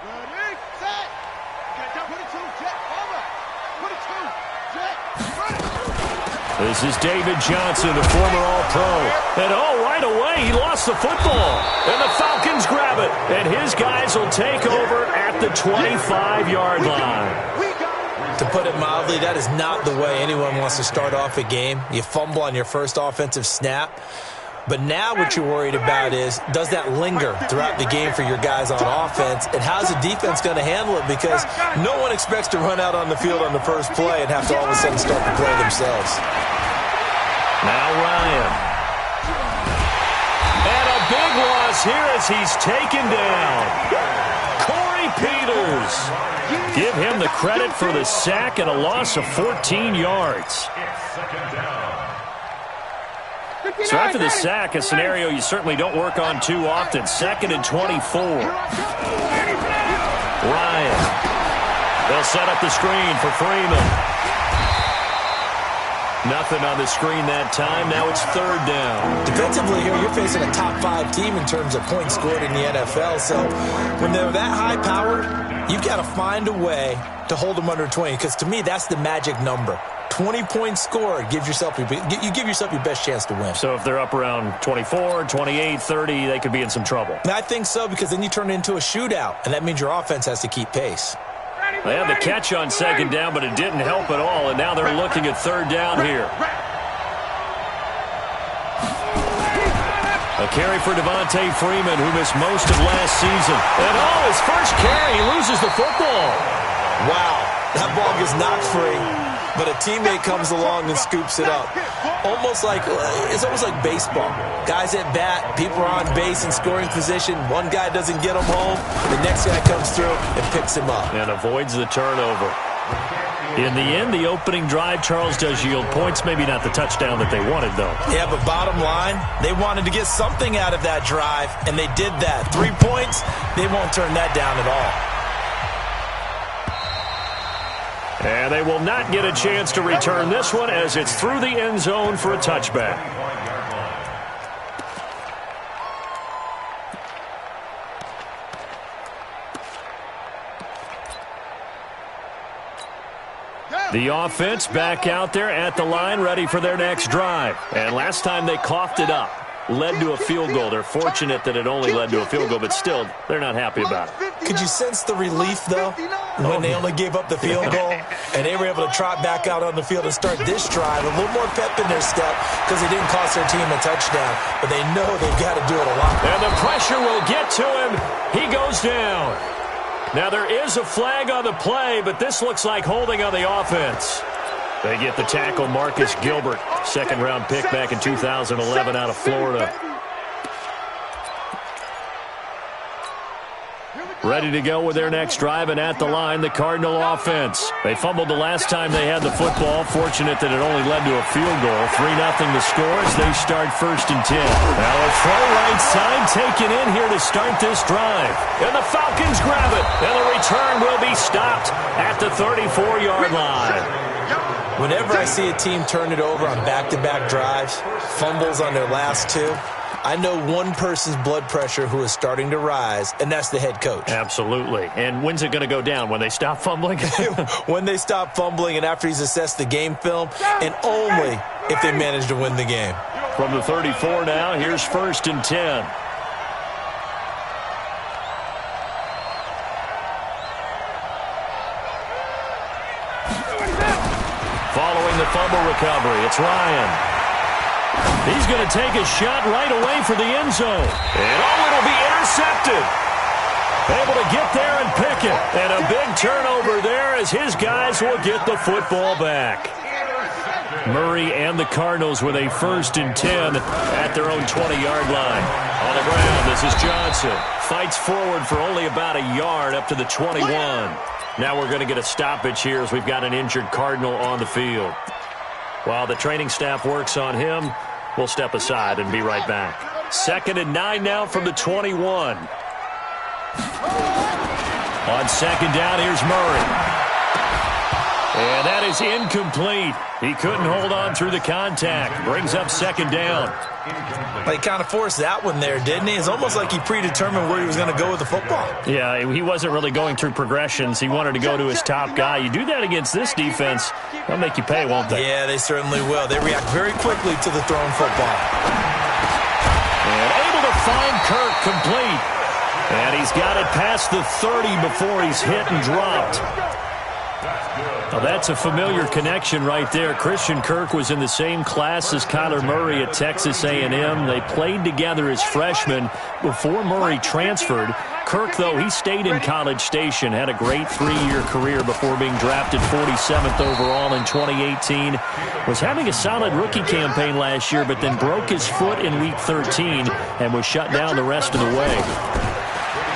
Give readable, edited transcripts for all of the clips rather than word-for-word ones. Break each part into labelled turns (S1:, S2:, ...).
S1: Ready, set. Get down, put it to Jet. Over. Put it to Jet.
S2: This is David Johnson, the former All-Pro. And right away, he lost the football. And the Falcons grab it. And his guys will take over at the 25-yard line.
S3: To put it mildly, that is not the way anyone wants to start off a game. You fumble on your first offensive snap. But now what you're worried about is, does that linger throughout the game for your guys on offense? And how's the defense going to handle it? Because no one expects to run out on the field on the first play and have to all of a sudden start to play themselves.
S2: Now Ryan. And a big loss here as he's taken down. Corey Peters. Give him the credit for the sack and a loss of 14 yards. So after the sack, a scenario you certainly don't work on too often. 2nd and 24. Ryan. They'll set up the screen for Freeman. Nothing on the screen that time. Now it's 3rd down.
S3: Defensively here, you're facing a top 5 team in terms of points scored in the NFL. So when they're that high powered, you've got to find a way to hold them under 20. Because to me, that's the magic number. 20 points scored, you give yourself your best chance to win.
S2: So if they're up around 24, 28, 30, they could be in some trouble.
S3: And I think so, because then you turn it into a shootout, and that means your offense has to keep pace.
S2: They had the catch on 2nd down, but it didn't help at all, and now they're looking at 3rd down here. A carry for Devontae Freeman, who missed most of last season. And his first carry, he loses the football.
S3: Wow, that ball gets knocked free. But a teammate comes along and scoops it up. It's almost like baseball. Guys at bat, people are on base in scoring position. One guy doesn't get him home. The next guy comes through and picks him up.
S2: And avoids the turnover. In the end, the opening drive, Charles, does yield points. Maybe not the touchdown that they wanted, though.
S3: Yeah, but bottom line, they wanted to get something out of that drive, and they did that. 3 points, they won't turn that down at all.
S2: And they will not get a chance to return this one as it's through the end zone for a touchback. The offense back out there at the line, ready for their next drive. And last time they coughed it up. Led to a field goal. They're fortunate that it only led to a field goal, but still, they're not happy about it.
S3: Could you sense the relief, though, when they only gave up the field goal and they were able to trot back out on the field and start this drive? A little more pep in their step because they didn't cost their team a touchdown, but they know they've got to do it a lot.
S2: And the pressure will get to him. He goes down. Now, there is a flag on the play, but this looks like holding on the offense. They get the tackle, Marcus Gilbert, 2nd-round pick back in 2011 out of Florida. Ready to go with their next drive, and at the line, the Cardinal offense. They fumbled the last time they had the football. Fortunate that it only led to a field goal. 3-0 the score as they start 1st and 10. Now a throw right side taken in here to start this drive. And the Falcons grab it, and the return will be stopped at the 34-yard line.
S3: Whenever I see a team turn it over on back-to-back drives, fumbles on their last 2, I know one person's blood pressure who is starting to rise, and that's the head coach.
S2: Absolutely. And when's it going to go down? When they stop fumbling?
S3: When they stop fumbling and after he's assessed the game film, and only if they manage to win the game.
S2: From the 34 now, here's 1st and 10. Following the fumble recovery, it's Ryan. He's going to take a shot right away for the end zone. And it'll be intercepted. Able to get there and pick it. And a big turnover there as his guys will get the football back. Murray and the Cardinals with a 1st and 10 at their own 20-yard line. On the ground, this is Johnson. Fights forward for only about a yard up to the 21. Now we're going to get a stoppage here as we've got an injured Cardinal on the field. While the training staff works on him, we'll step aside and be right back. 2nd and 9 now from the 21. On 2nd down, here's Murray. And that is incomplete. He couldn't hold on through the contact. Brings up second down.
S3: He kind of forced that one there, didn't he? It's almost like he predetermined where he was going to go with the football.
S2: Yeah, he wasn't really going through progressions. He wanted to go to his top guy. You do that against this defense, they'll make you pay, won't they?
S3: Yeah, they certainly will. They react very quickly to the thrown football.
S2: And able to find Kirk complete. And he's got it past the 30 before he's hit and dropped. Well, that's a familiar connection right there. Christian Kirk was in the same class as Kyler Murray at Texas A&M. They played together as freshmen before Murray transferred. Kirk, though, he stayed in College Station, had a great 3-year career before being drafted 47th overall in 2018. Was having a solid rookie campaign last year, but then broke his foot in Week 13 and was shut down the rest of the way.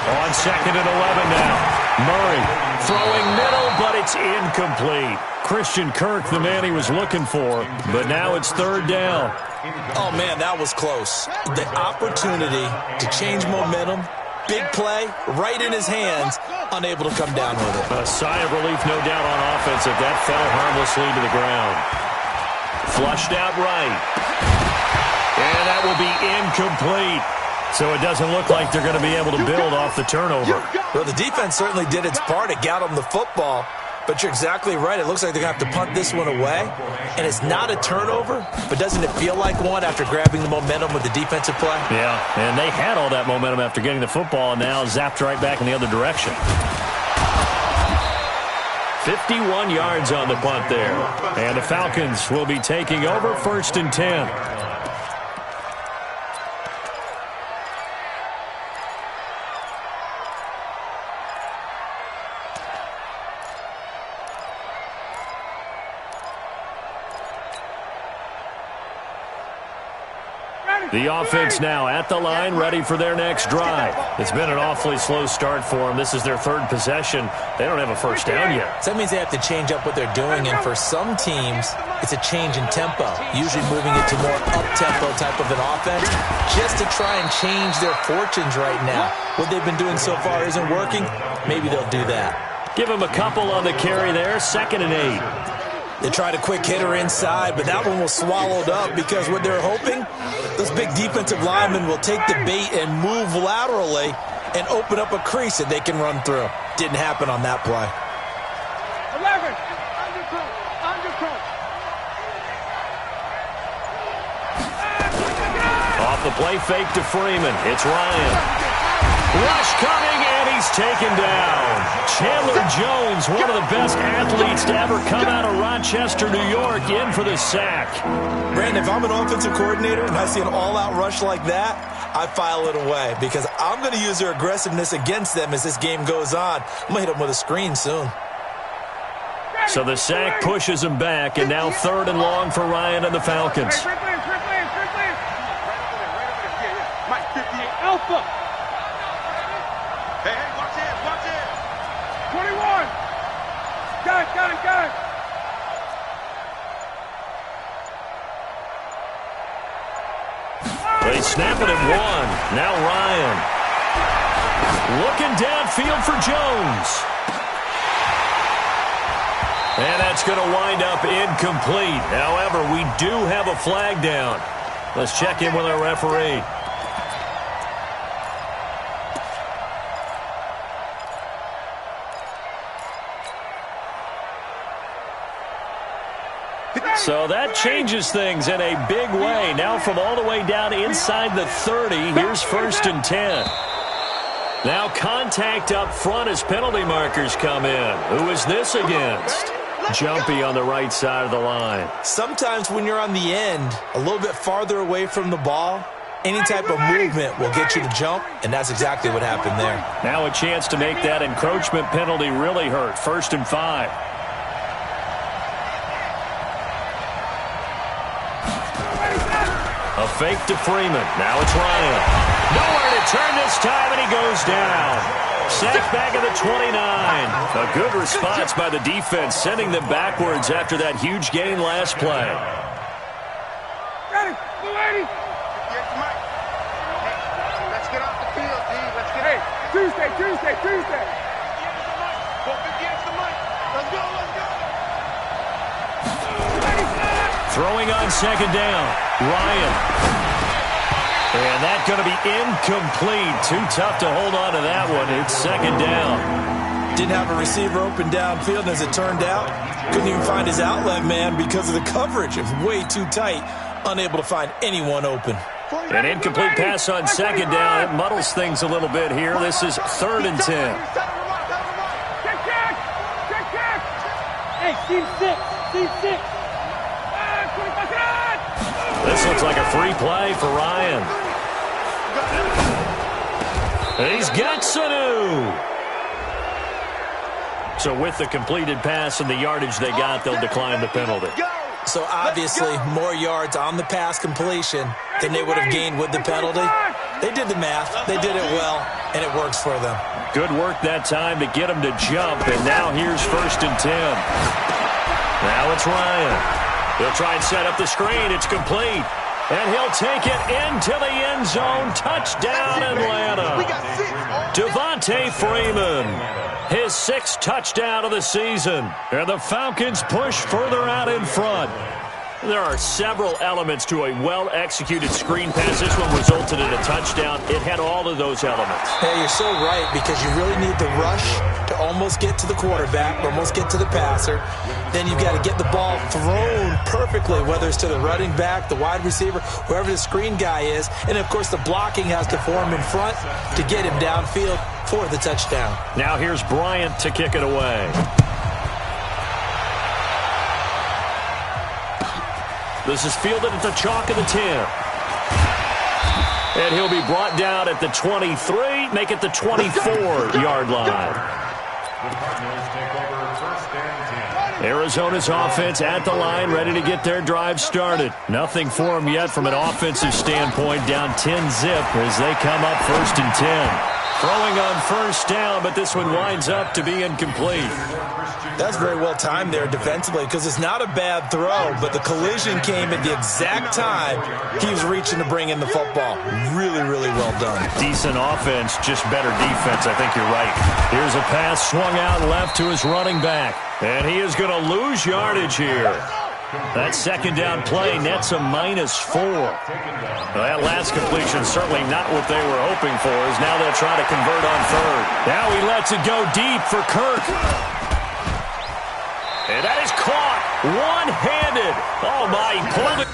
S2: On 2nd and 11 now. Murray throwing middle, but it's incomplete. Christian Kirk, the man he was looking for, but now it's 3rd down.
S3: Oh, man, that was close. The opportunity to change momentum, big play, right in his hands, unable to come down with it.
S2: A sigh of relief, no doubt, on offense if that fell harmlessly to the ground. Flushed out right. And that will be incomplete. So it doesn't look like they're going to be able to build off the turnover.
S3: Well, the defense certainly did its part. It got them the football. But you're exactly right. It looks like they're going to have to punt this one away. And it's not a turnover, but doesn't it feel like one after grabbing the momentum with the defensive play?
S2: Yeah, and they had all that momentum after getting the football, and now zapped right back in the other direction. 51 yards on the punt there. And the Falcons will be taking over 1st and 10. The offense now at the line, ready for their next drive. It's been an awfully slow start for them. This is their 3rd possession. They don't have a first down yet.
S3: So that means they have to change up what they're doing, and for some teams, it's a change in tempo, usually moving it to more up-tempo type of an offense, just to try and change their fortunes right now. What they've been doing so far isn't working. Maybe they'll do that.
S2: Give them a couple on the carry there, 2nd and 8.
S3: They tried a quick hitter inside, but that one was swallowed up because what they're hoping, those big defensive linemen will take the bait and move laterally and open up a crease that they can run through. Didn't happen on that play.
S1: 11, undercoat.
S2: Off the play fake to Freeman. It's Ryan. Rush coming, and he's taken down. Chandler Jones, one of the best athletes to ever come out of Rochester, New York, in for the sack.
S3: Brandon, if I'm an offensive coordinator and I see an all-out rush like that, I file it away because I'm going to use their aggressiveness against them as this game goes on. I'm going to hit them with a screen soon.
S2: So the sack pushes him back, and now 3rd and long for Ryan and the Falcons.
S1: Mike, 58 Alpha. Hey, watch it. 21. Got it.
S2: They snap it at 1. Now Ryan. Looking downfield for Jones. And that's going to wind up incomplete. However, we do have a flag down. Let's check in with our referee. So that changes things in a big way. Now from all the way down inside the 30, here's 1st and 10. Now contact up front as penalty markers come in. Who is this against? Jumpy on the right side of the line.
S3: Sometimes when you're on the end, a little bit farther away from the ball, any type of movement will get you to jump, and that's exactly what happened there.
S2: Now a chance to make that encroachment penalty really hurt. 1st and 5. A fake to Freeman. Now it's Ryan. Nowhere to turn this time, and he goes down. Sacked back at the 29. A good response by the defense, sending them backwards after that huge gain last play.
S1: Got it. Yes, Mike. Hey, let's get off the field, D. Let's get it. Tuesday. Go against the mic. Let's go.
S2: Throwing on second down. Ryan. And that's going to be incomplete. Too tough to hold on to that one. It's second down.
S3: Didn't have a receiver open downfield, and as it turned out, couldn't even find his outlet man because of the coverage. It was way too tight, unable to find anyone open.
S2: An incomplete pass on second down. It muddles things a little bit here. This is 3rd and 10.
S4: Hey, team 6. Team 6.
S2: This looks like a free play for Ryan. He's got Sanu. So with the completed pass and the yardage they got, they'll decline the penalty.
S3: So obviously, more yards on the pass completion than they would have gained with the penalty. They did the math. They did it well, and it works for them.
S2: Good work that time to get him to jump, and now here's 1st and 10. Now it's Ryan. He'll try and set up the screen. It's complete. And he'll take it into the end zone. Touchdown, Atlanta. Devontae Freeman. His 6th touchdown of the season. And the Falcons push further out in front. There are several elements to a well-executed screen pass. This one resulted in a touchdown. It had all of those elements.
S3: Hey, you're so right, because you really need the rush to almost get to the quarterback, almost get to the passer. Then you've got to get the ball thrown perfectly, whether it's to the running back, the wide receiver, whoever the screen guy is. And, of course, the blocking has to form in front to get him downfield for the touchdown.
S2: Now here's Bryant to kick it away. This is fielded at the chalk of the 10. And he'll be brought down at the 23, make it the 24-yard line. Arizona's offense at the line, ready to get their drive started. Nothing for them yet from an offensive standpoint, down 10-zip as they come up 1st and 10. Throwing on 1st down, but this one winds up to be incomplete.
S3: That's very well timed there defensively, because it's not a bad throw, but the collision came at the exact time he was reaching to bring in the football. Really, really well done.
S2: Decent offense, just better defense. I think you're right. Here's a pass swung out left to his running back, and he is going to lose yardage here. That second down play nets a -4. Well, that last completion certainly not what they were hoping for, as now they'll try to convert on 3rd. Now he lets it go deep for Kirk. And that is caught one-handed. Oh, my. He pulled it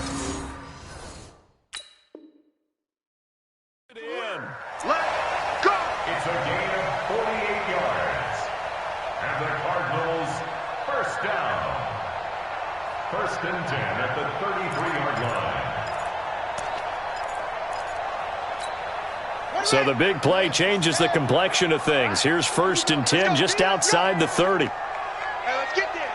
S2: in.
S1: Let's go.
S5: It's a gain of 48 yards. And the Cardinals, 1st down. 1st and 10 at the 33-yard line.
S2: So the big play changes the complexion of things. Here's 1st and 10 just outside the 30.
S1: Hey, let's get there.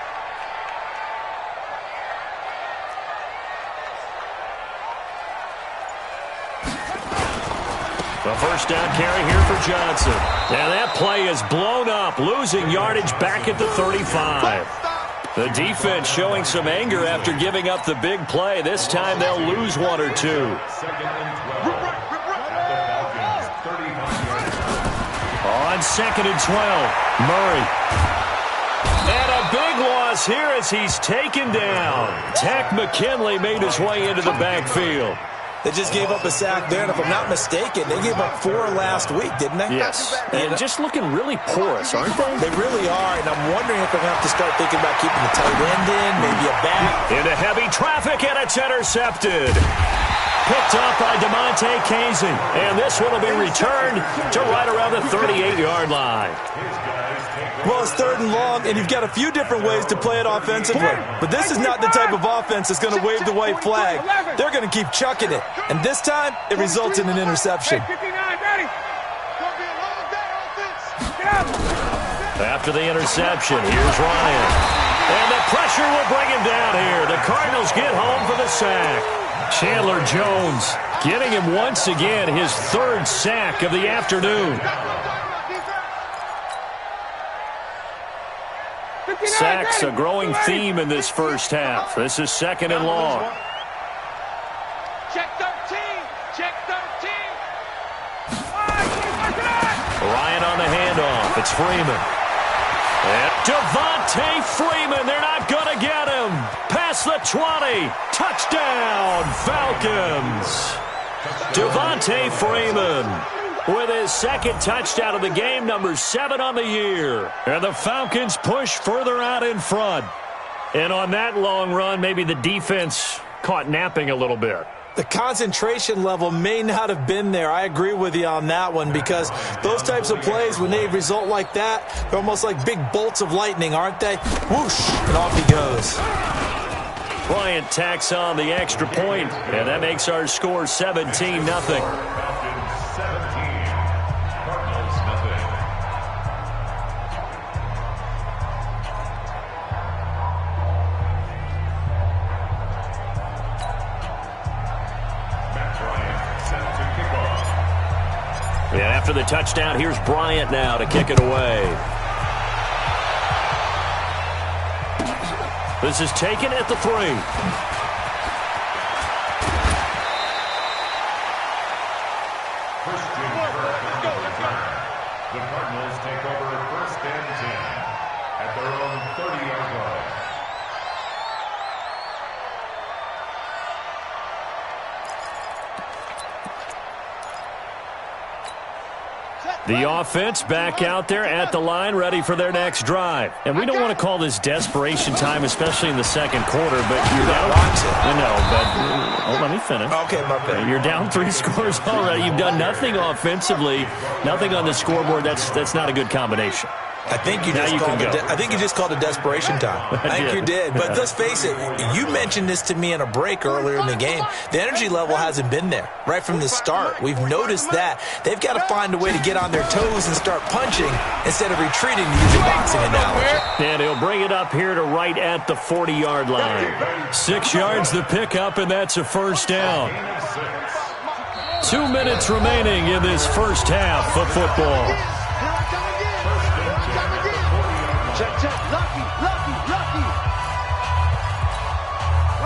S2: The 1st down carry here for Johnson. And that play is blown up, losing yardage back at the 35. The defense showing some anger after giving up the big play. This time they'll lose 1 or 2.
S5: 2nd and 12 at the Falcons' 35-yard line.
S2: On 2nd and 12, Murray. And a big loss here as he's taken down. Tack McKinley made his way into the backfield.
S3: They just gave up a sack there, and if I'm not mistaken, they gave up 4 last week, didn't they?
S2: Yes, and just looking really porous, aren't they?
S3: They really are, and I'm wondering if they're going to have to start thinking about keeping the tight end in, maybe a back.
S2: Into heavy traffic, and it's intercepted. Picked up by DeMonte Casey, and this one will be returned to right around the 38-yard line.
S3: Well, it's 3rd and long, and you've got a few different ways to play it offensively. But this is not the type of offense that's going to wave the white flag. They're going to keep chucking it. And this time, it results in an interception.
S2: After the interception, here's Ryan. And the pressure will bring him down here. The Cardinals get home for the sack. Chandler Jones getting him once again his 3rd sack of the afternoon. Sacks, a growing theme in this first half. This is 2nd and long.
S1: Check 13. Check 13.
S2: Ryan on the handoff. It's Freeman. And Devontae Freeman, they're not going to get him. Past the 20. Touchdown, Falcons. Devontae Freeman with his second touchdown of the game, number 7 on the year. And the Falcons push further out in front. And on that long run, maybe the defense caught napping a little bit.
S3: The concentration level may not have been there. I agree with you on that one, because those types of plays, when they result like that, they're almost like big bolts of lightning, aren't they? Whoosh, and off he goes.
S2: Bryant tacks on the extra point, and that makes our score 17-0. And after the touchdown, here's Bryant now to kick it away. This is taken at the 3.
S5: The Cardinals take over 1st and 10 at their own 30-yard line.
S2: The offense back out there at the line, ready for their next drive. And we don't want to call this desperation time, especially in the second quarter, but you're down. I know, but let me finish.
S3: Okay, my bad.
S2: You're down 3 scores already. You've done nothing offensively, nothing on the scoreboard. That's not a good combination.
S3: I think you just called it desperation time. I think you did. But let's face it, you mentioned this to me in a break earlier in the game. The energy level hasn't been there right from the start. We've noticed that. They've got to find a way to get on their toes and start punching instead of retreating, to use a boxing analogy.
S2: And he'll bring it up here to right at the 40-yard line. 6 yards the pickup, and that's a first down. 2 minutes remaining in this first half of football.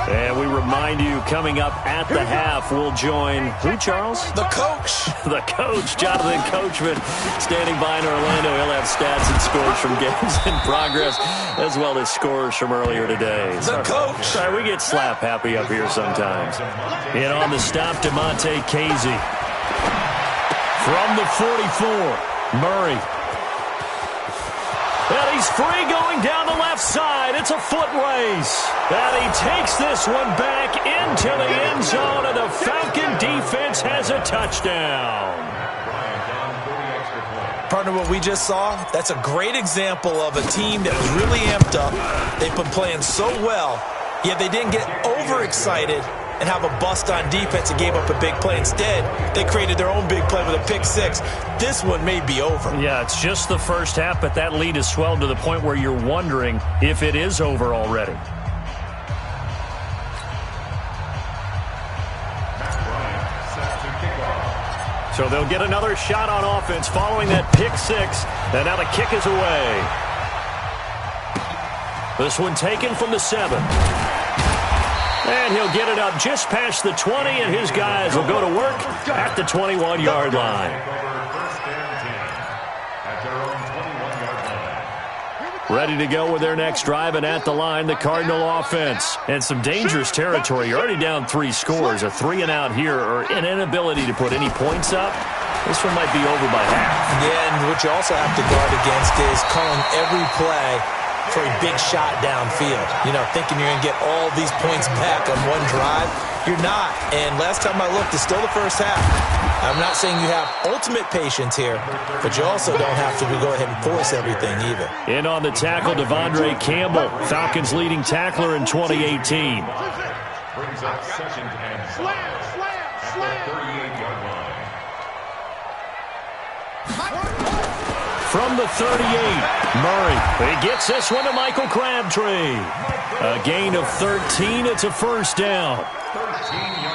S2: And we remind you, coming up at the half, we'll join who, Charles?
S3: The coach.
S2: The coach, Jonathan Coachman, standing by in Orlando. He'll have stats and scores from games in progress, as well as scores from earlier today.
S3: The coach.
S2: Sorry, we get slap happy up here sometimes. And on the stop, DeMonte Casey. From the 44, Murray. And he's free going down the left side. It's a foot race. And he takes this one back into the end zone, and the Falcon defense has a touchdown.
S3: Partner, what we just saw, that's a great example of a team that was really amped up. They've been playing so well, yet they didn't get overexcited and have a bust on defense and gave up a big play. Instead, they created their own big play with a pick 6. This one may be over.
S2: Yeah, it's just the first half, but that lead has swelled to the point where you're wondering if it is over already. So they'll get another shot on offense following that pick 6, and now the kick is away. This one taken from the 7. And he'll get it up just past the 20, and his guys will go to work at the 21-yard line. Ready to go with their next drive, and at the line, the Cardinal offense. And some dangerous territory. You're already down 3 scores. A 3-and-out here, or an inability to put any points up. This one might be over by half.
S3: Yeah, and what you also have to guard against is calling every play for a big shot downfield. You know, thinking you're going to get all these points back on one drive. You're not. And last time I looked, it's still the first half. I'm not saying you have ultimate patience here, but you also don't have to go ahead and force everything either.
S2: In on the tackle, Devondre Campbell, Falcons' leading tackler in 2018.
S5: Brings up 2nd and 5 at the 38-yard line.
S2: From the 38, Murray. He gets this one to Michael Crabtree. A gain of 13. It's a first down.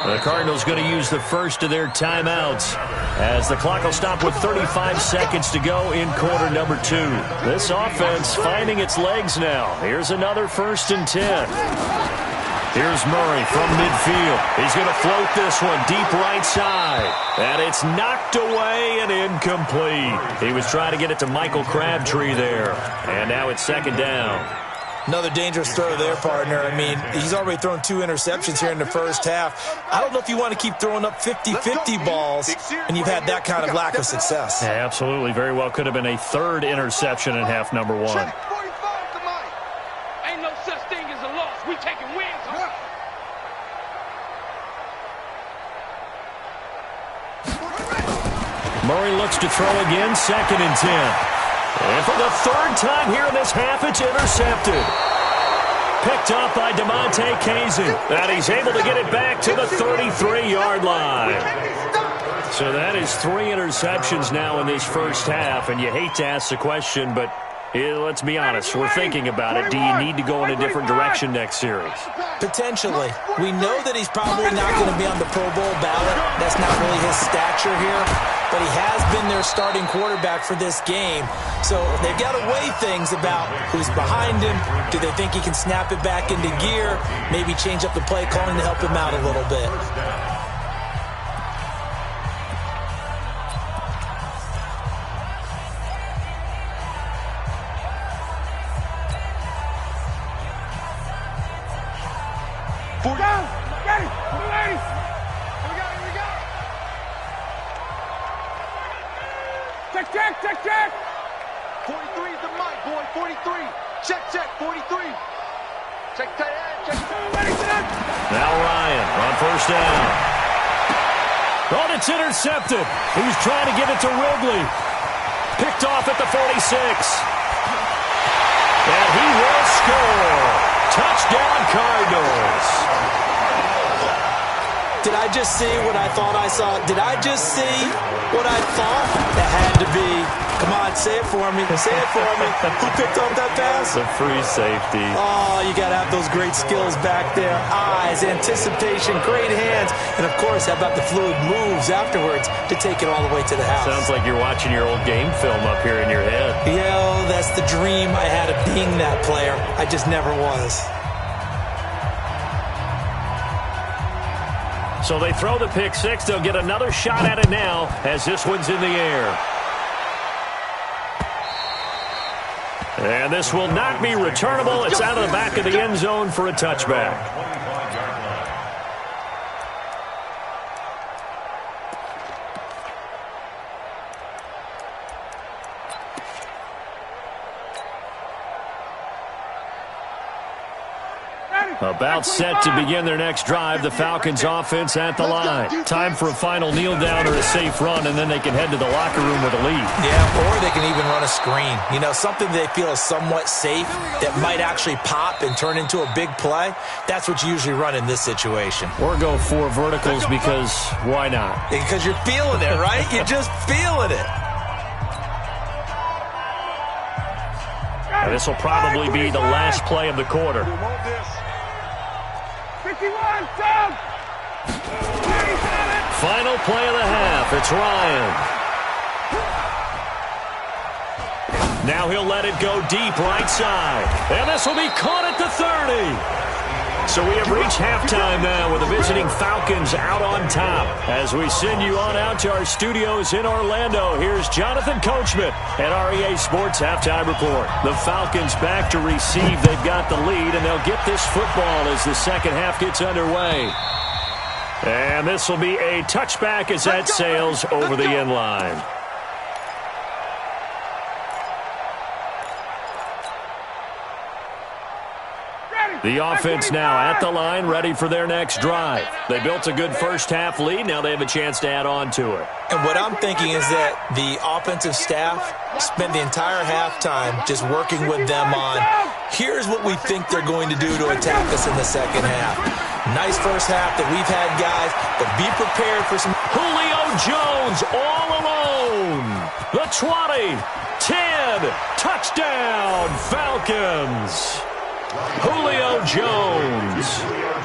S2: The Cardinals going to use the first of their timeouts as the clock will stop with 35 seconds to go in quarter number 2. This offense finding its legs now. Here's another 1st and 10. Here's Murray from midfield. He's going to float this one deep right side. And it's knocked away and incomplete. He was trying to get it to Michael Crabtree there. And now it's second down.
S3: Another dangerous throw there, partner. I mean, he's already thrown 2 interceptions here in the first half. I don't know if you want to keep throwing up 50-50 balls, and you've had that kind of lack of success.
S2: Yeah, absolutely. Very well could have been a 3rd interception in half number 1.
S4: Ain't no such thing as a loss. We taking wins.
S2: Murray looks to throw again, 2nd and 10. And for the 3rd time here in this half, it's intercepted. Picked up by DeMonte Kazin. And he's able to get it back to the 33-yard line. So that is 3 interceptions now in this first half. And you hate to ask the question, but let's be honest. We're thinking about it. Do you need to go in a different direction next series?
S3: Potentially. We know that he's probably not going to be on the Pro Bowl ballot. That's not really his stature here. But he has been their starting quarterback for this game. So they've got to weigh things about who's behind him. Do they think he can snap it back into gear? Maybe change up the play calling to help him out a little bit.
S4: Check.
S1: 43 is the mic, boy. 43. Check, 43. Check tight end.
S2: Now Ryan on first down. Oh, it's intercepted. He was trying to get it to Wrigley. Picked off at the 46. And he will score. Touchdown, Cardinals.
S3: Did I just see what I thought I saw? Did I just see what I thought? That had to be. Come on, say it for me. Say it for me. Who picked up that pass?
S2: The free safety.
S3: Oh, you got to have those great skills back there. Eyes, anticipation, great hands. And, of course, how about the fluid moves afterwards to take it all the way to the house?
S2: Sounds like you're watching your old game film up here in your head.
S3: Yo, that's the dream I had of being that player. I just never was.
S2: So they throw the pick 6. They'll get another shot at it now as this one's in the air. And this will not be returnable. It's out of the back of the end zone for a touchback. About set to begin their next drive. The Falcons offense at the line. Time for a final kneel down or a safe run, and then they can head to the locker room with a lead.
S3: Yeah, or they can even run a screen. You know, something they feel is somewhat safe that might actually pop and turn into a big play. That's what you usually run in this situation.
S2: Or go 4 verticals because why not?
S3: Because you're feeling it, right? You're just feeling it.
S2: And this will probably be the last play of the quarter.
S4: 51, down.
S2: Final play of the half. It's Ryan. Now he'll let it go deep right side. And this will be caught at the 30. So we have reached halftime now with the visiting Falcons out on top. As we send you on out to our studios in Orlando, here's Jonathan Coachman at REA Sports Halftime Report. The Falcons back to receive. They've got the lead, and they'll get this football as the second half gets underway. And this will be a touchback as that sails over the end line. The offense now at the line, ready for their next drive. They built a good first-half lead. Now they have a chance to add on to it.
S3: And what I'm thinking is that the offensive staff spent the entire halftime just working with them on, here's what we think they're going to do to attack us in the second half. Nice first half that we've had, guys, but be prepared for some...
S2: Julio Jones all alone. The 20, 10, touchdown, Falcons. Julio Jones,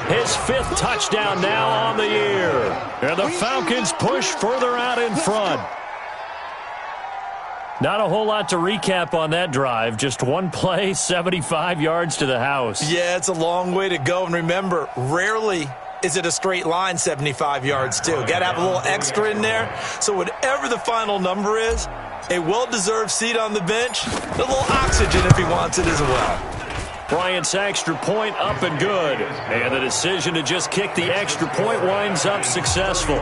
S2: his 5th touchdown now on the year. And the Falcons push further out in front. Not a whole lot to recap on that drive. Just one play, 75 yards to the house.
S3: Yeah, it's a long way to go. And remember, rarely is it a straight line 75 yards, too. Got to have a little extra in there. So whatever the final number is, a well-deserved seat on the bench, a little oxygen if he wants it as well.
S2: Bryant's extra point up and good. And the decision to just kick the extra point winds up successful.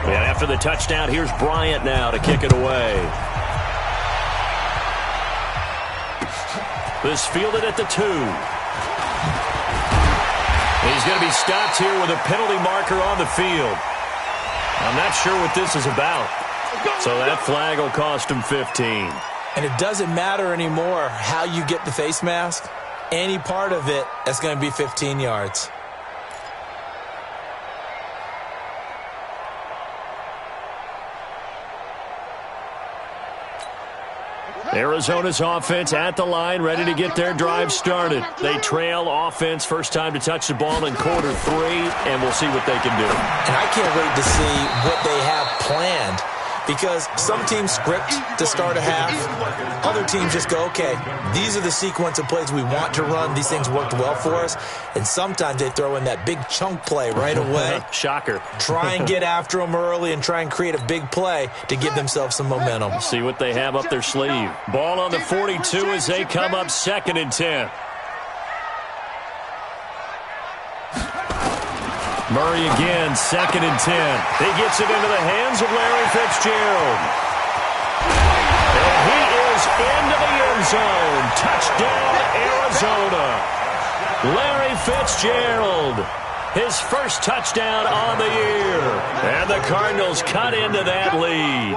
S2: And after the touchdown, here's Bryant now to kick it away. This fielded at the 2. He's going to be stopped here with a penalty marker on the field. I'm not sure what this is about. So that flag will cost him 15.
S3: And it doesn't matter anymore how you get the face mask. Any part of it is going to be 15 yards.
S2: Arizona's offense at the line, ready to get their drive started. They trail offense, first time to touch the ball in quarter 3, and we'll see what they can do.
S3: And I can't wait to see what they have planned, because some teams script to start a half. Other teams just go, okay, these are the sequence of plays we want to run. These things worked well for us. And sometimes they throw in that big chunk play right away.
S2: Shocker.
S3: Try and get after them early and try and create a big play to give themselves some momentum.
S2: See what they have up their sleeve. Ball on the 42 as they come up 2nd and 10. Murray again, 2nd and 10. He gets it into the hands of Larry Fitzgerald. And he is into the end zone. Touchdown, Arizona. Larry Fitzgerald, his first touchdown on the year. And the Cardinals cut into that lead.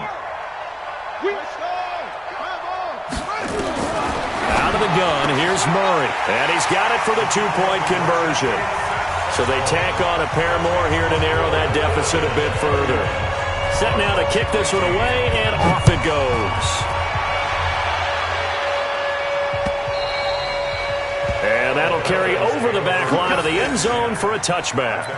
S2: Out of the gun, here's Murray. And he's got it for the 2-point conversion. So they tack on a pair more here to narrow that deficit a bit further. Set now to kick this one away, and off it goes. And that'll carry over the back line of the end zone for a touchback.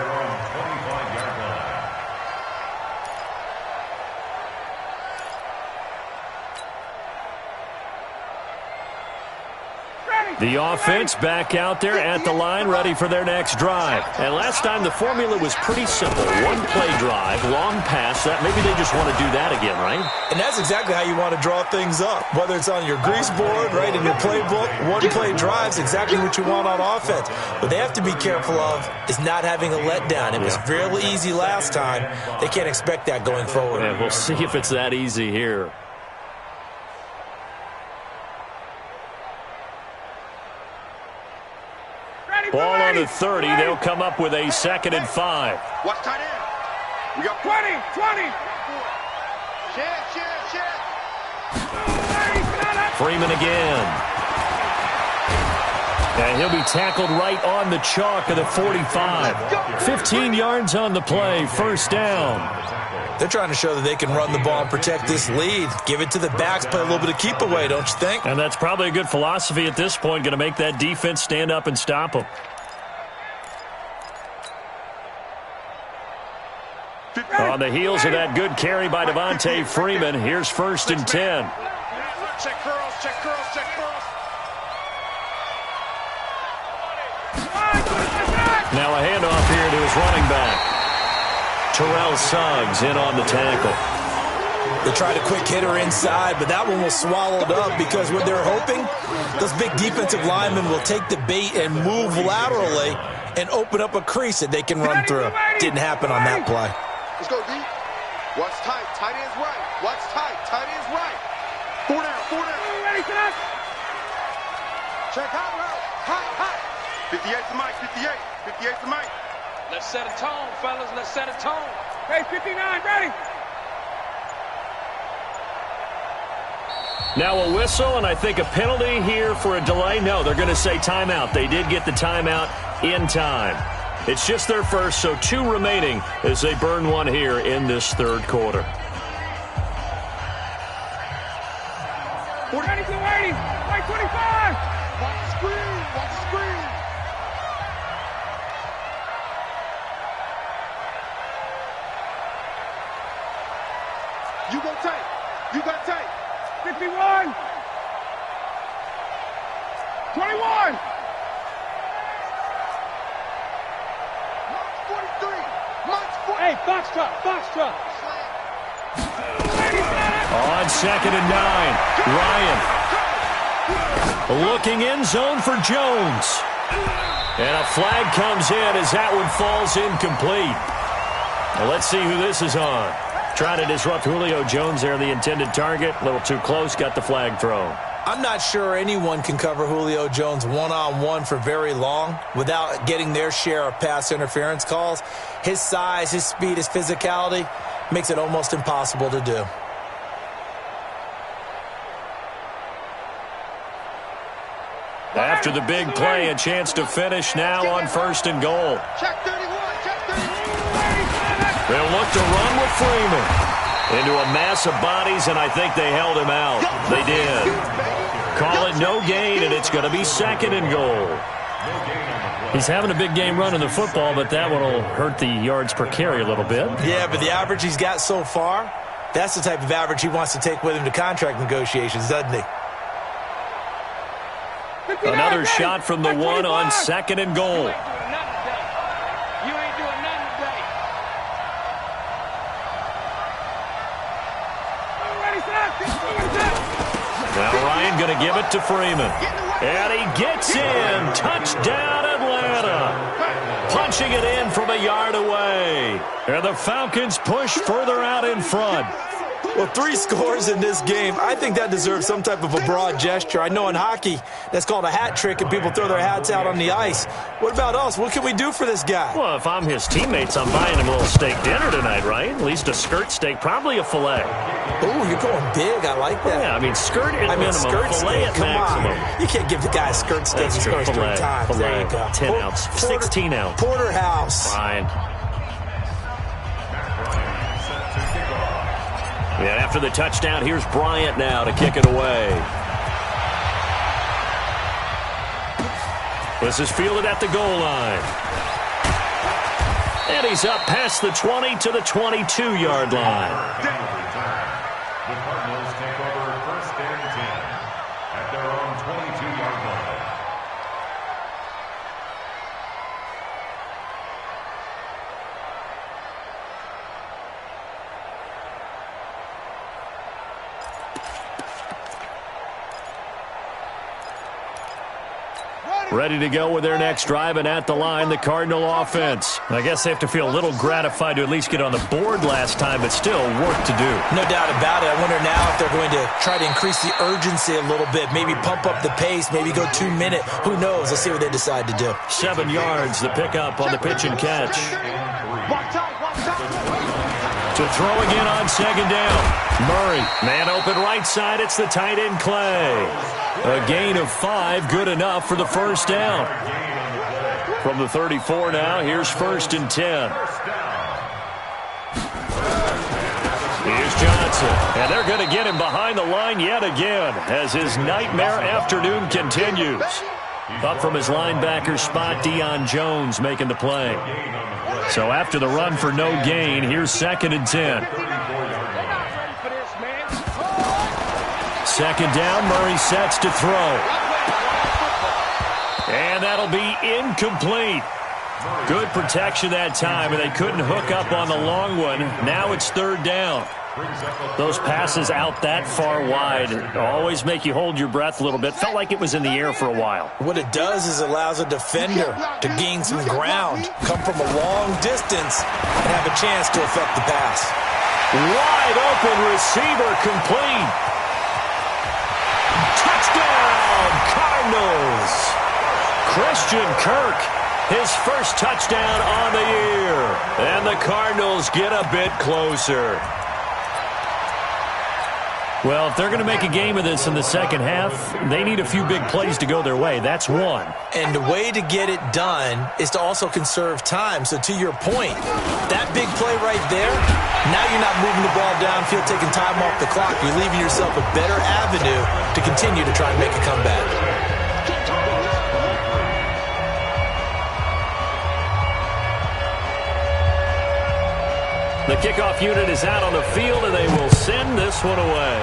S2: The offense back out there at the line, ready for their next drive. And last time the formula was pretty simple. One-play drive, long pass. That maybe they just want to do that again, right?
S3: And that's exactly how you want to draw things up. Whether it's on your grease board, right, in your playbook, one-play drive's exactly what you want on offense. What they have to be careful of is not having a letdown. It was fairly easy last time. They can't expect that going forward.
S2: And we'll see if it's that easy here. Ball on the 30. They'll come up with a 2nd and 5.
S1: Watch tight end. We got
S4: 20.
S1: Share.
S2: Freeman again. And he'll be tackled right on the chalk of the 45. 15 yards on the play, first down.
S3: They're trying to show that they can run the ball and protect this lead. Give it to the backs, play a little bit of keep away, don't you think?
S2: And that's probably a good philosophy at this point, going to make that defense stand up and stop them. On the heels of that good carry by Devontae Freeman, here's 1st and 10.
S4: Check curls.
S2: Now a handoff here to his running back. Terrell Suggs in on the tackle.
S3: They tried a quick hitter inside, but that one was swallowed up because what they're hoping, those big defensive linemen will take the bait and move laterally and open up a crease that they can run through. Didn't happen on that play.
S1: Let's go deep. Watch tight. Tight end's right. Watch tight. Tight end's right. 4 down.
S4: Ready for that?
S1: Check high route. High. 58's the mic. 58's the mic.
S4: Let's set a tone, fellas. Let's set a tone. Hey, 59, ready.
S2: Now a whistle, and I think a penalty here for a delay. No, they're going to say timeout. They did get the timeout in time. It's just their first, so 2 remaining as they burn one here in this 3rd quarter.
S4: Ready to 80. Right 25.
S1: Watch the screen. Watch the screen. You go tight. You got tight.
S4: 51. 21.
S1: March 43. March 43.
S4: Hey, box truck. Box truck.
S2: On 2nd and 9, Ryan looking end zone for Jones. And a flag comes in as that one falls incomplete. Now let's see who this is on. Trying to disrupt Julio Jones there, the intended target. A little too close, got the flag thrown.
S3: I'm not sure anyone can cover Julio Jones one-on-one for very long without getting their share of pass interference calls. His size, his speed, his physicality makes it almost impossible to do.
S2: After the big play, a chance to finish now on 1st and goal.
S1: Check 31. Check 31.
S2: They'll look to run with Freeman into a mass of bodies, and I think they held him out. They did. Call it no gain, and it's going to be 2nd and goal.
S6: He's having a big game running the football, but that one will hurt the yards per carry a little bit.
S3: Yeah, but the average he's got so far, that's the type of average he wants to take with him to contract negotiations, doesn't he?
S2: Another shot from the one on 2nd and goal.
S4: You ain't doing nothing today.
S2: Now Ryan going to give it to Freeman. And he gets in. Touchdown, Atlanta. Punching it in from a yard away. And the Falcons push further out in front.
S3: Well, 3 scores in this game. I think that deserves some type of a broad gesture. I know in hockey, that's called a hat trick, and people throw their hats out on the ice. What about us? What can we do for this guy?
S2: Well, if I'm his teammates, I'm buying him a little steak dinner tonight, right? At least a skirt steak, probably a filet.
S3: Oh, you're going big. I like that.
S2: Yeah, I mean, skirt at minimum,
S3: skirt
S2: filet
S3: steak.
S2: at maximum.
S3: On. You can't give the guy a skirt steak.
S2: That's
S3: He
S2: true.
S3: scores 3 times.
S2: Filet,
S3: There you go.
S2: 10 ounce, 16 ounce.
S3: Porterhouse.
S2: Fine. And after the touchdown, here's Bryant now to kick it away. This is fielded at the goal line. And he's up past the 20 to the 22-yard line.
S5: The Cardinals take over 1st and 10 at their own 22-yard line.
S2: Ready to go with their next drive, and at the line, the Cardinal offense.
S6: I guess they have to feel a little gratified to at least get on the board last time, but still work to do.
S3: No doubt about it. I wonder now if they're going to try to increase the urgency a little bit, maybe pump up the pace, maybe go 2-minute. Who knows? Let's see what they decide to do.
S2: 7 yards, the pickup on the pitch and catch. To throw again on 2nd down. Murray, man open right side. It's the tight end Clay. A gain of 5, good enough for the 1st down. From the 34 now, here's 1st and 10. Here's Johnson. And they're going to get him behind the line yet again as his nightmare afternoon continues. Up from his linebacker spot, Deion Jones making the play. So after the run for no gain, here's 2nd and 10. 2nd down, Murray sets to throw. And that'll be incomplete. Good protection that time, and they couldn't hook up on the long one. Now it's 3rd down. Those passes out that far wide always make you hold your breath a little bit. Felt like it was in the air for a while.
S3: What it does is allows a defender to gain some ground, come from a long distance, and have a chance to affect the pass.
S2: Wide open receiver complete. Touchdown, Cardinals. Christian Kirk, his first touchdown on the year. And the Cardinals get a bit closer.
S6: Well, if they're going to make a game of this in the second half, they need a few big plays to go their way. That's one.
S3: And the way to get it done is to also conserve time. So to your point, that big play right there, now you're not moving the ball downfield, taking time off the clock. You're leaving yourself a better avenue to continue to try and make a comeback.
S6: The kickoff unit is out on the field, and they will send this one away.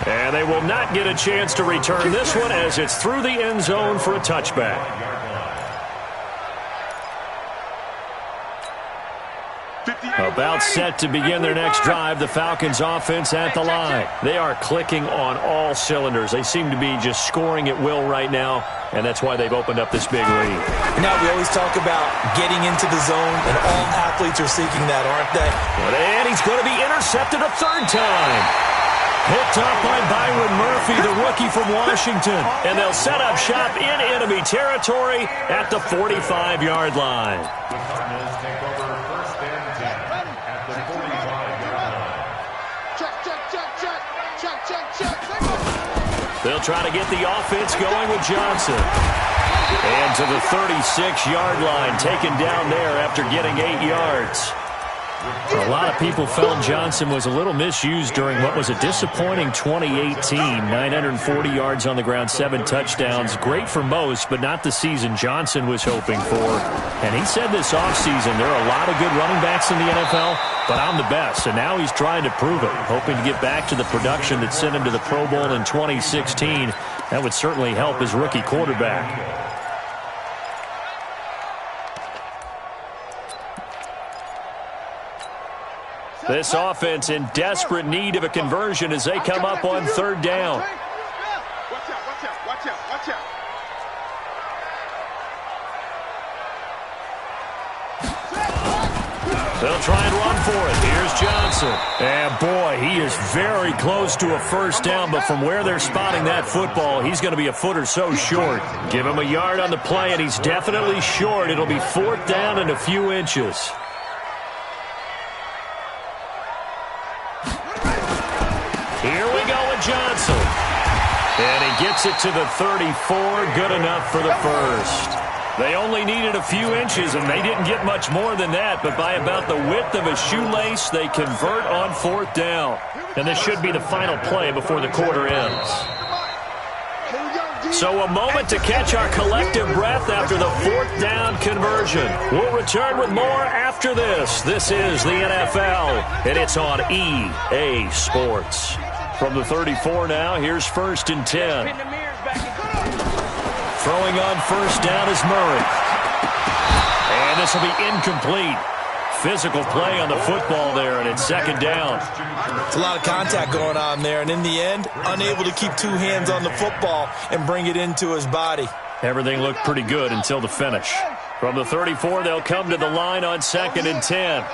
S6: And they will not get a chance to return this one as it's through the end zone for a touchback. About set to begin their next drive, the Falcons offense at the line. They are clicking on all cylinders. They seem to be just scoring at will right now, and that's why they've opened up this big lead.
S3: Now, we always talk about getting into the zone, and all athletes are seeking that, aren't they?
S6: And he's going to be intercepted a third time. Picked up by Byron Murphy, the rookie from Washington. And they'll set up shop in enemy territory at the 45-yard line.
S5: The Cardinals take over first and 10 at the 45-yard line.
S1: Check.
S2: They'll try to get the offense going with Johnson. And to the 36-yard line, taken down there after getting 8 yards.
S6: A lot of people felt Johnson was a little misused during what was a disappointing 2018. 940 yards on the ground, 7 touchdowns. Great for most, but not the season Johnson was hoping for. And he said this offseason, there are a lot of good running backs in the NFL, but I'm the best. And now he's trying to prove it, hoping to get back to the production that sent him to the Pro Bowl in 2016. That would certainly help his rookie quarterback.
S2: This offense in desperate need of a conversion as they come up on third down.
S1: Watch out.
S2: They'll try and run for it. Here's Johnson. And boy, he is very close to a first down, but from where they're spotting that football, he's going to be a foot or so short. Give him a yard on the play, and he's definitely short. It'll be fourth down and a few inches. Here we go with Johnson. And he gets it to the 34. Good enough for the first. They only needed a few inches, and they didn't get much more than that. But by about the width of a shoelace, they convert on fourth down. And this should be the final play before the quarter ends. So a moment to catch our collective breath after the fourth down conversion. We'll return with more after this. This is the NFL, and it's on EA Sports. From the 34 now, here's first and 10. Throwing on first down is Murray. And this will be incomplete. Physical play on the football there, and it's second down.
S3: It's a lot of contact going on there, and in the end, unable to keep two hands on the football and bring it into his body.
S2: Everything looked pretty good until the finish. From the 34, they'll come to the line on second and 10.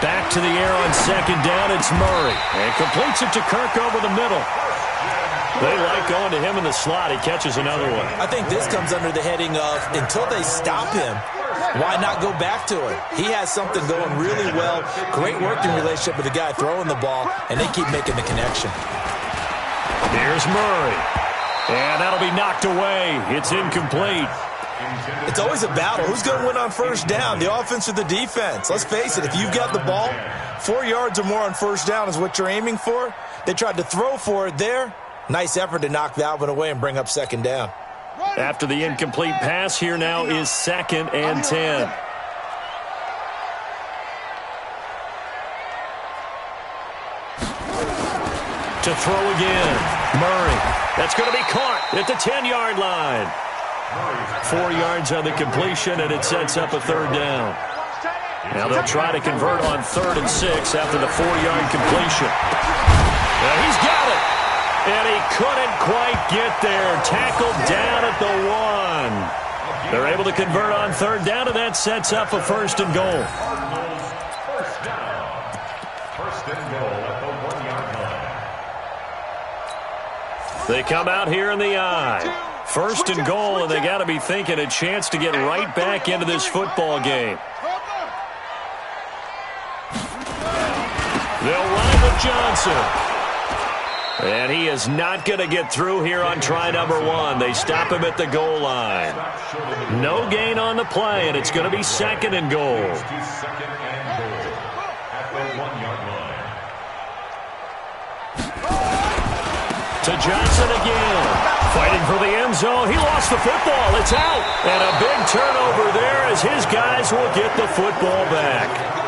S2: Back to the air on second down, it's Murray. And completes it to Kirk over the middle. They like going to him in the slot. He catches another one.
S3: I think this comes under the heading of, until they stop him, why not go back to it? He has something going really well. Great working relationship with the guy throwing the ball, and they keep making the connection.
S2: Here's Murray. And that'll be knocked away. It's incomplete.
S3: It's always a battle. Who's going to win on first down, the offense or the defense? Let's face it, if you've got the ball, 4 yards or more on first down is what you're aiming for. They tried to throw for it there. Nice effort to knock that one away and bring up second down.
S2: After the incomplete pass, here now is second and 10. To throw again, Murray. That's going to be caught at the 10-yard line. 4 yards on the completion, and it sets up a third down. Now they'll try to convert on 3rd and 6 after the 4-yard completion. Now he's got it. And he couldn't quite get there. Tackled down at the 1. They're able to convert on third down, and that sets up a first and goal.
S5: First down. First and goal at the 1-yard line.
S2: They come out here in the I. First and goal, and they got to be thinking a chance to get right back into this football game. They'll run with Johnson. And he is not going to get through here on try number 1. They stop him at the goal line. No gain on the play, and it's going to be 2nd and goal. To Johnson again. Fighting for the end zone. He lost the football. It's out. And a big turnover there as his guys will get the football back.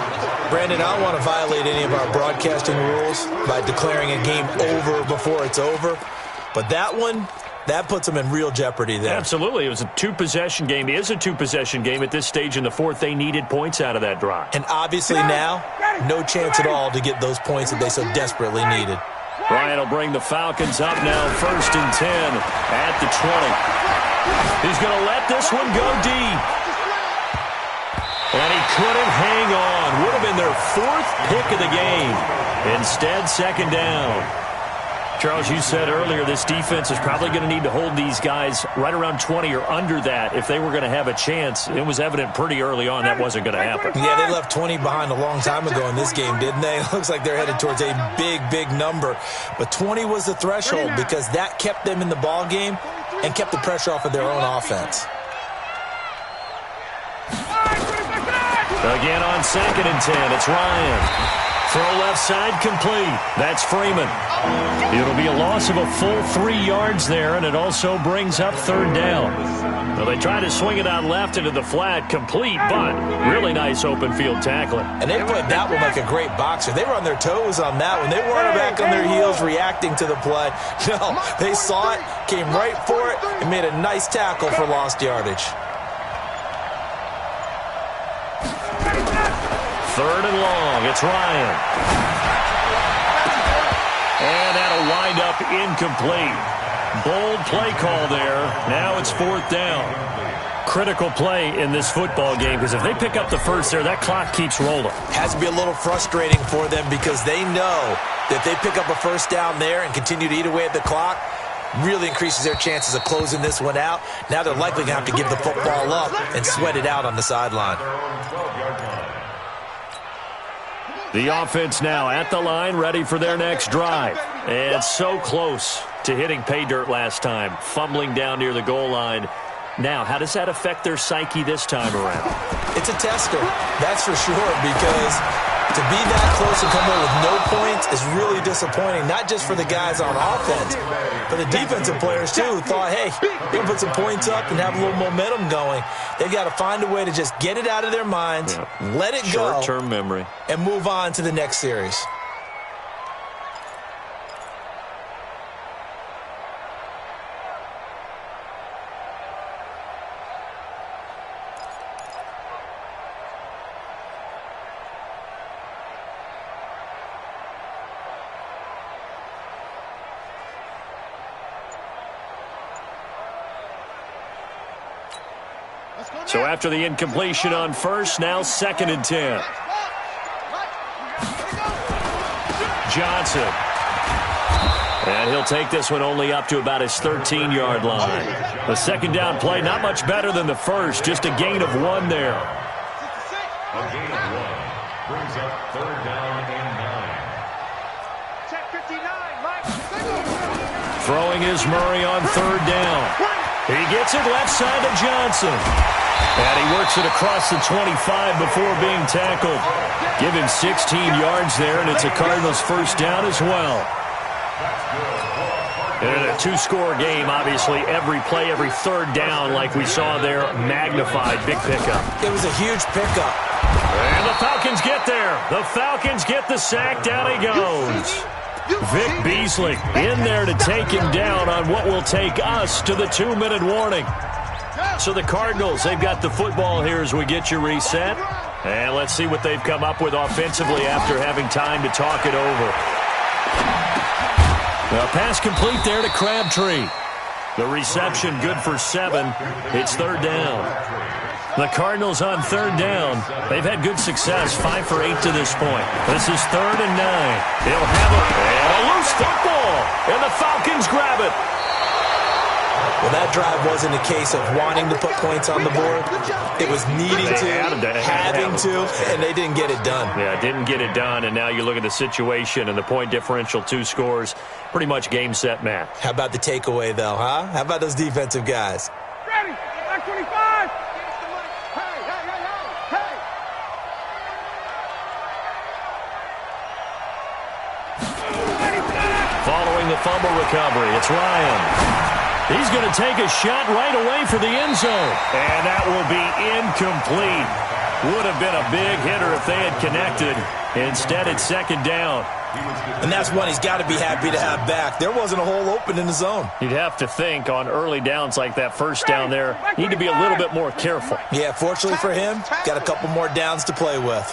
S3: Brandon, I don't want to violate any of our broadcasting rules by declaring a game over before it's over. But that one, that puts them in real jeopardy there.
S6: Absolutely. It was a 2-possession game. It is a 2-possession game at this stage in the 4th. They needed points out of that drive.
S3: And obviously now, no chance at all to get those points that they so desperately needed.
S2: Bryant will bring the Falcons up now, 1st and 10 at the 20. He's going to let this one go deep. And he couldn't hang on. Would have been their 4th pick of the game. Instead, 2nd down.
S6: Charles, you said earlier this defense is probably going to need to hold these guys right around 20 or under that if they were going to have a chance. It was evident pretty early on that wasn't going to happen.
S3: Yeah, they left 20 behind a long time ago in this game, didn't they? It looks like they're headed towards a big, big number. But 20 was the threshold because that kept them in the ball game and kept the pressure off of their own offense.
S2: Again on 2nd and 10, it's Ryan. Throw left side complete. That's Freeman.
S6: It'll be a loss of a full 3 yards there, and it also brings up 3rd down.
S2: Well, they try to swing it out left into the flat, complete, but really nice open field tackling.
S3: And they played that one like a great boxer. They were on their toes on that one. They weren't back on their heels reacting to the play. No, they saw it, came right for it, and made a nice tackle for lost yardage.
S2: 3rd and long. It's Ryan. And that'll wind up incomplete. Bold play call there. Now it's 4th down.
S6: Critical play in this football game because if they pick up the first there, that clock keeps rolling.
S3: Has to be a little frustrating for them because they know that if they pick up a 1st down there and continue to eat away at the clock, really increases their chances of closing this one out. Now they're likely going to have to give the football up and sweat it out on the sideline.
S2: The offense now at the line, ready for their next drive. And so close to hitting pay dirt last time, fumbling down near the goal line. Now, how does that affect their psyche this time around?
S3: It's a tester, that's for sure, because to be that close and come away with no points is really disappointing, not just for the guys on offense, but the defensive players, too, who thought, hey, we can put some points up and have a little momentum going. They've got to find a way to just get it out of their minds, let it go,
S2: short-term memory,
S3: and move on to the next series.
S2: So after the incompletion on 1st, now 2nd and 10. Johnson. And he'll take this one only up to about his 13-yard line. The 2nd down play, not much better than the 1st, just a gain of 1 there.
S5: A gain of 1 brings up 3rd down and 9.
S1: Check 59, Mike.
S2: Throwing is Murray on 3rd down. He gets it left side to Johnson. And he works it across the 25 before being tackled. Give him 16 yards there, and it's a Cardinals 1st down as well. And a 2-score game, obviously, every play, every 3rd down, like we saw there, magnified. Big pickup.
S3: It was a huge pickup.
S2: And the Falcons get there. The Falcons get the sack. Down he goes. Vic Beasley in there to take him down on what will take us to the 2-minute warning. So the Cardinals, they've got the football here as we get you reset. And let's see what they've come up with offensively after having time to talk it over. A pass complete there to Crabtree. The reception good for 7. It's 3rd down. The Cardinals on 3rd down. They've had good success, 5 for 8 to this point. This is 3rd and 9. He'll have it. And a loose football. And the Falcons grab it.
S3: Well, that drive wasn't a case of wanting to put points on the board. It was needing having to, and they didn't get it done.
S6: Yeah, didn't get it done, and now you look at the situation and the point differential, 2 scores, pretty much game, set, match.
S3: How about the takeaway, though, huh? How about those defensive guys?
S4: Ready. Back 25.
S6: Following the fumble recovery, it's Ryan. He's going to take a shot right away for the end zone. And that will be incomplete. Would have been a big hitter if they had connected. Instead, it's second down.
S3: And that's one he's got to be happy to have back. There wasn't a hole open in the zone.
S6: You'd have to think on early downs like that first down there, need to be a little bit more careful.
S3: Yeah, fortunately for him, got a couple more downs to play with.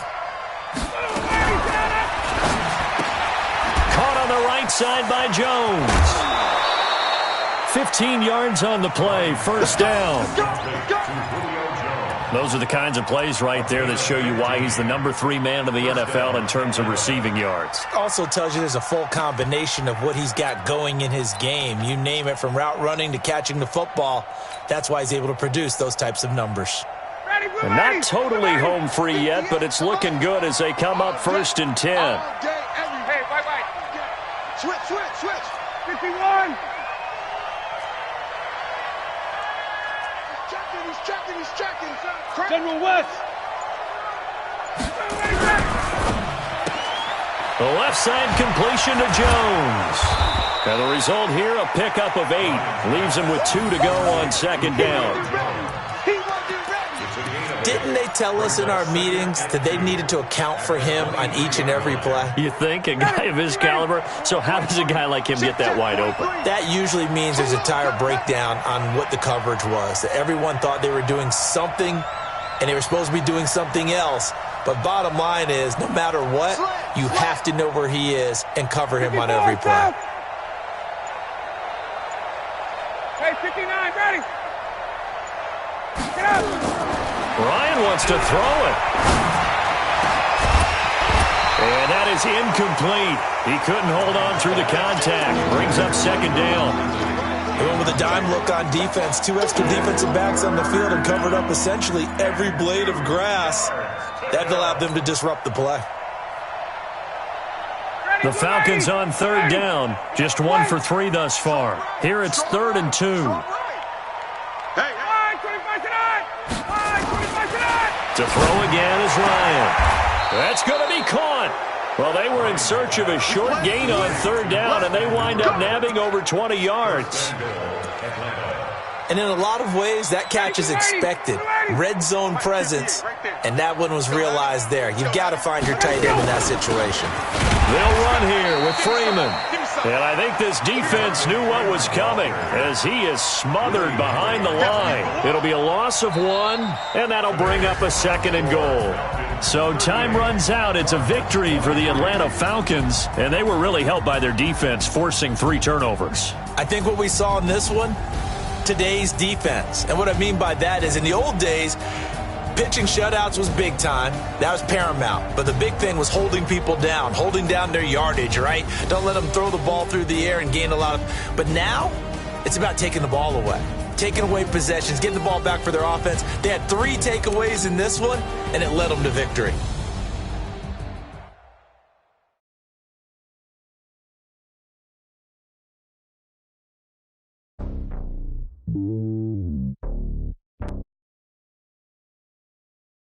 S6: Caught on the right side by Jones. 15 yards on the play, first down. Those are the kinds of plays right there that show you why he's the number 3 man in the NFL in terms of receiving yards.
S3: Also tells you there's a full combination of what he's got going in his game. You name it, from route running to catching the football. That's why he's able to produce those types of numbers.
S6: And not totally home free yet, but it's looking good as they come up first and 10.
S4: Hey, wait.
S1: Switch.
S4: 51.
S1: He's checking.
S4: General West.
S6: The left side completion to Jones. And the result here, a pickup of 8. Leaves him with 2 to go on second down.
S3: Didn't they tell us in our meetings that they needed to account for him on each and every play?
S6: You think? A guy of his caliber? So how does a guy like him get that wide open?
S3: That usually means there's a entire breakdown on what the coverage was. That everyone thought they were doing something, and they were supposed to be doing something else. But bottom line is, no matter what, you have to know where he is and cover him on every play.
S4: Hey, 59, ready. Get up.
S6: Ryan wants to throw it. And that is incomplete. He couldn't hold on through the contact. Brings up second down.
S3: They went with a dime look on defense. 2 extra defensive backs on the field and covered up essentially every blade of grass. That allowed them to disrupt the play.
S6: The Falcons on third down. Just 1 for 3 thus far. Here it's 3rd and 2. To throw again is Ryan. That's going to be caught. Well, they were in search of a short gain on third down, and they wind up nabbing over 20 yards.
S3: And in a lot of ways, that catch is expected. Red zone presence, and that one was realized there. You've got to find your tight end in that situation.
S6: They'll run here with Freeman. And I think this defense knew what was coming as he is smothered behind the line. It'll be a loss of 1, and that'll bring up a 2nd and goal. So time runs out. It's a victory for the Atlanta Falcons, and they were really helped by their defense, forcing 3 turnovers.
S3: I think what we saw in this one, today's defense. And what I mean by that is in the old days, pitching shutouts was big time. That was paramount. But the big thing was holding people down, holding down their yardage, right? Don't let them throw the ball through the air and gain a lot of... But now, it's about taking the ball away. Taking away possessions, getting the ball back for their offense. They had 3 takeaways in this one, and it led them to victory.